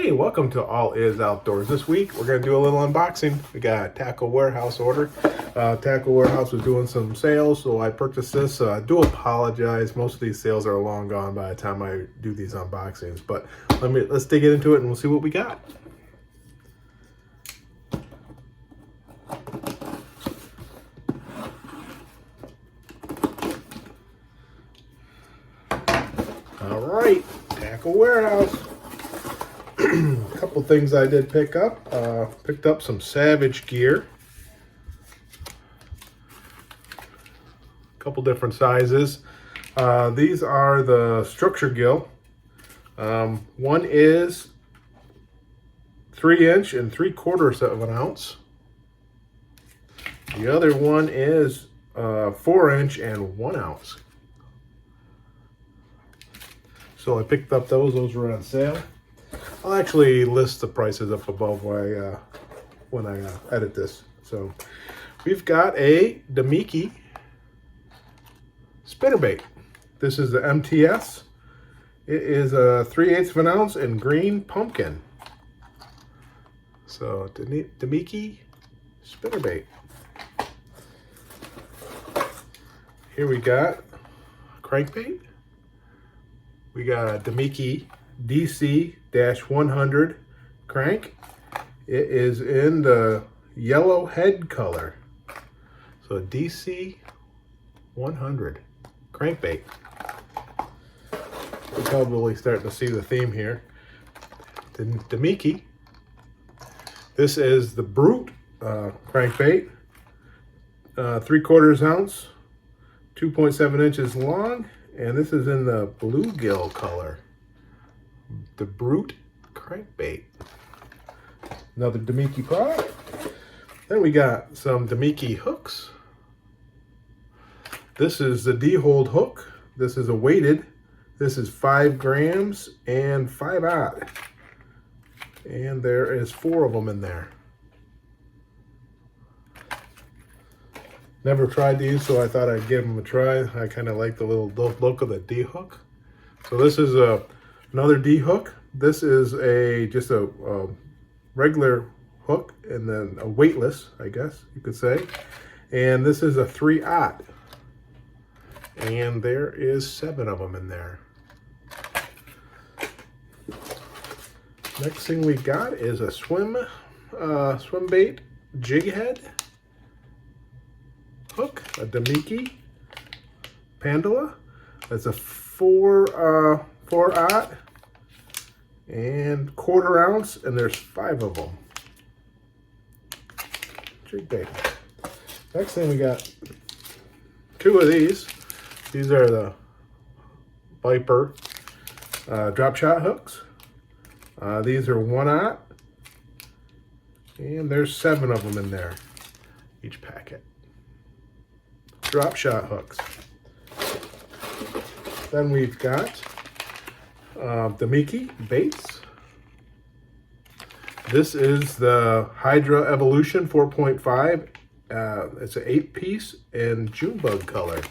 Hey, welcome to All Is Outdoors. This week we're going to do a little unboxing. We got a Tackle Warehouse order. Tackle Warehouse was doing some sales, so I purchased this. I do apologize. Most of these sales are long gone by the time I do these unboxings, but let's dig into it and we'll see what we got. All right, Tackle Warehouse. A couple things I did pick up. Picked up some Savage gear. A couple different sizes. These are the structure gill. One is 3" and 3/4 of an ounce. The other one is 4" and 1 ounce. So I picked up those. Those were on sale. I'll actually list the prices up above when I edit this. So we've got a Damiki spinnerbait. This is the MTS. It is a 3/8 of an ounce in green pumpkin. So Damiki spinnerbait. Here we got crankbait. We got a Damiki DC-100 crank. It is in the yellow head color. So DC 100 crankbait. We're probably starting to see the theme here. The Damiki. This is the Brute crankbait. 3/4 ounce, 2.7 inches long, and this is in the bluegill color. The Brute crankbait. Another Damiki product. Then we got some Damiki hooks. This is the D-hold hook. This is a weighted. This is 5 grams and 5/0. And there is 4 of them in there. Never tried these, so I thought I'd give them a try. I kind of like the little look of the D-hook. So this is another D-hook. This is just a regular hook and then a weightless, I guess you could say. And this is a 3/0. And there is 7 of them in there. Next thing we got is a swim bait jig head hook, a Damiki Pandala. That's a 4/0 and 1/4 ounce, and there's 5 of them. Jig bait. Next thing we got 2 of these. These are the Viper drop shot hooks. These are 1/0, and there's 7 of them in there, each packet. Drop shot hooks. Then we've got Damiki Baits. This is the Hydra Evolution 4.5. It's an 8-piece in Junebug color.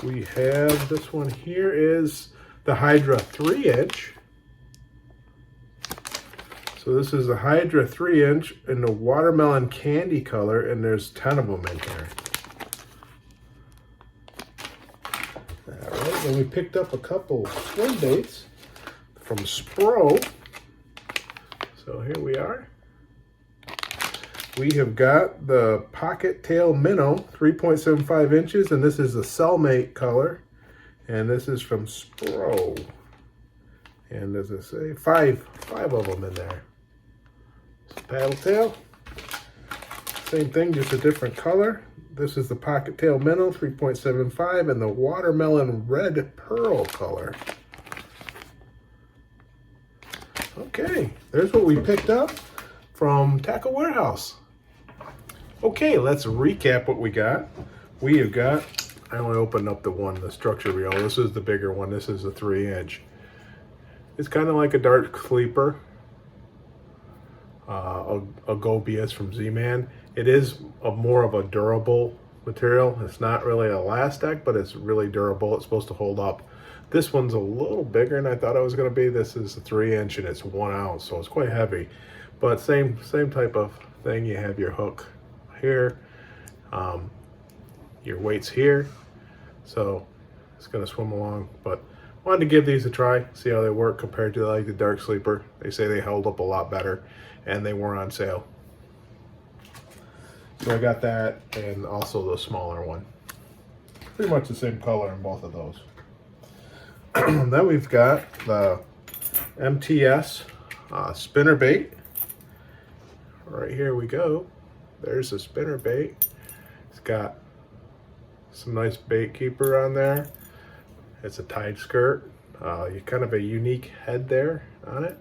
We have this one here is the Hydra 3" So this is the Hydra 3" in the watermelon candy color, and there's 10 of them in here. All right, then we picked up a couple swim baits from Spro. So here we are. We have got the Pocket Tail Minnow, 3.75 inches, and this is the Cellmate color. And this is from Spro. And as I say, five of them in there. Paddle tail, same thing, just a different color. This is the Pocket Tail Minnow, 3.75, and the watermelon red pearl color. Okay, there's what we picked up from Tackle Warehouse. Okay, let's recap what we got. We have got, I only opened up the structure reel. This is the bigger one. This is a 3". It's kind of like a dark sleeper. A Gobius from Z-Man. It is more of a durable material. It's not really elastic, but it's really durable. It's supposed to hold up This one's a little bigger than I thought it was going to be. This is a 3" and it's 1 ounce, so it's quite heavy. But same type of thing. You have your hook here, your weights here, so it's going to swim along. But wanted to give these a try, see how they work compared to like the Dark Sleeper. They say they held up a lot better, and they were on sale. So I got that, and also the smaller one. Pretty much the same color in both of those. Then we've got the MTS spinner bait. Right here we go. There's the spinner bait. It's got some nice bait keeper on there. It's a tied skirt. Kind of a unique head there on it.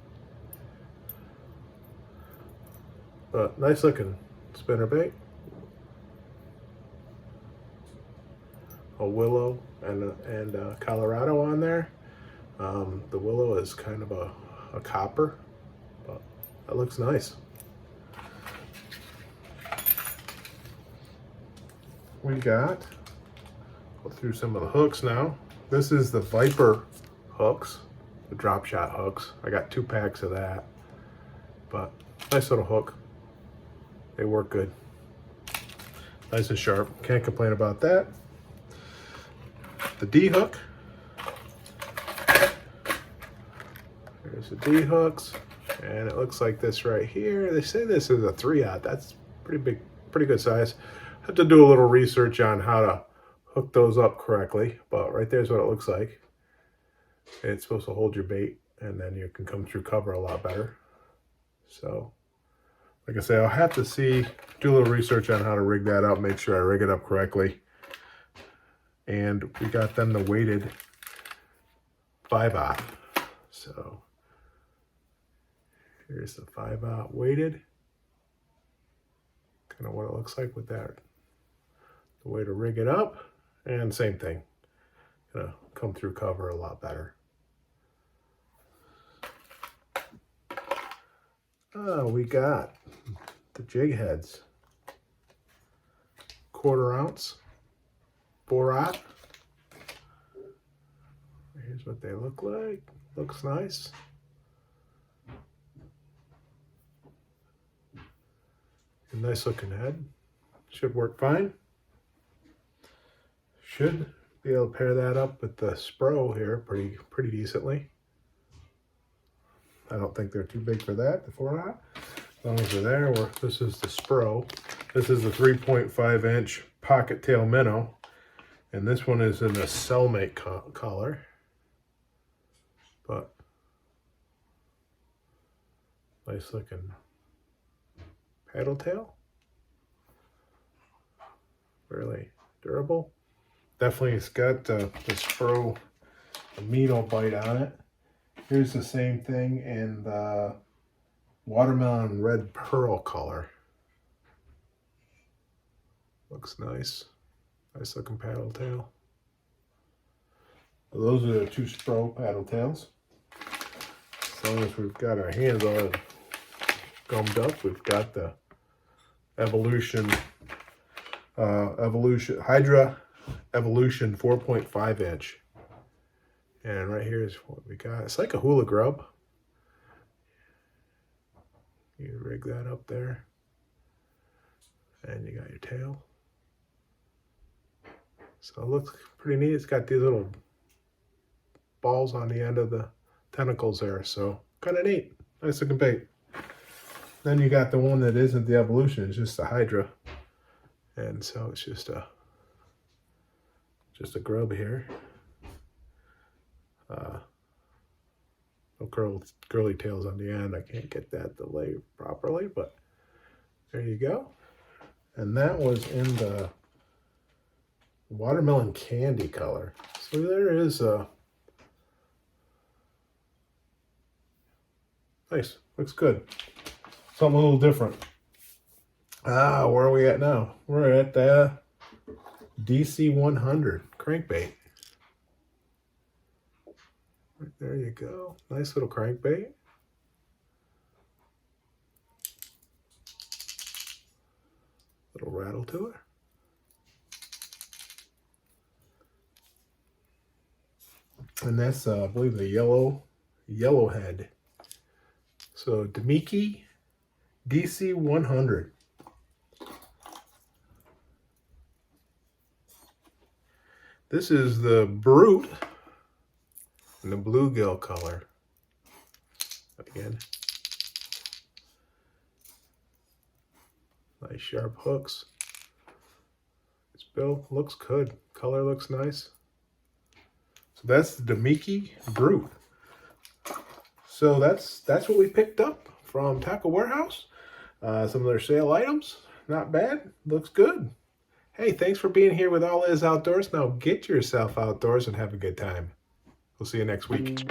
But nice looking spinner bait. A willow and Colorado on there. The willow is kind of a copper, but that looks nice. We got, go through some of the hooks now. This is the Viper hooks, the drop shot hooks. I got 2 packs of that, but nice little hook. They work good. Nice and sharp. Can't complain about that. The D hook. There's the D hooks, and it looks like this right here. They say this is a 3/0. That's pretty big, pretty good size. Have to do a little research on how to hook those up correctly, but right there's what it looks like. It's supposed to hold your bait, and then you can come through cover a lot better. So, like I say, I'll have to do a little research on how to rig that up, make sure I rig it up correctly. And we got them the weighted 5/0. So here's the 5/0 weighted. Kind of what it looks like with that. The way to rig it up, and same thing. Gonna come through cover a lot better. We got the jig heads. 1/4 ounce. 4/0. Here's what they look like. Looks nice. A nice looking head. Should work fine. Should be able to pair that up with the Spro here pretty decently. I don't think they're too big for that, the 4/0. As long as they're there. This is the Spro. This is the 3.5" pocket tail minnow. And this one is in a cellmate color. But nice looking paddle tail. Really durable. Definitely it's got the Spro Amino bite on it. Here's the same thing in the watermelon red pearl color. Looks nice. Nice looking paddle tail. Well, those are the 2 Spro paddle tails. As long as we've got our hands all gummed up, we've got the Hydra Evolution 4.5". And right here is what we got. It's like a hula grub. You rig that up there. And you got your tail. So it looks pretty neat. It's got these little balls on the end of the tentacles there. So kind of neat. Nice looking bait. Then you got the one that isn't the Evolution. It's just the Hydra. And so it's just a grub here. No curly tails on the end. I can't get that to lay properly, but there you go. And that was in the watermelon candy color. So there is a nice, looks good. Something a little different. Where are we at now? We're at the DC 100 crankbait. Right there you go. Nice little crankbait. Little rattle to it. And that's, I believe, the yellow head. So Damiki DC 100. This is the Brute in the bluegill color. Again, nice sharp hooks. This bill looks good. Color looks nice. So that's the Damiki Brute. So that's what we picked up from Tackle Warehouse. Some of their sale items, not bad. Looks good. Hey, thanks for being here with All Is Outdoors. Now get yourself outdoors and have a good time. We'll see you next week.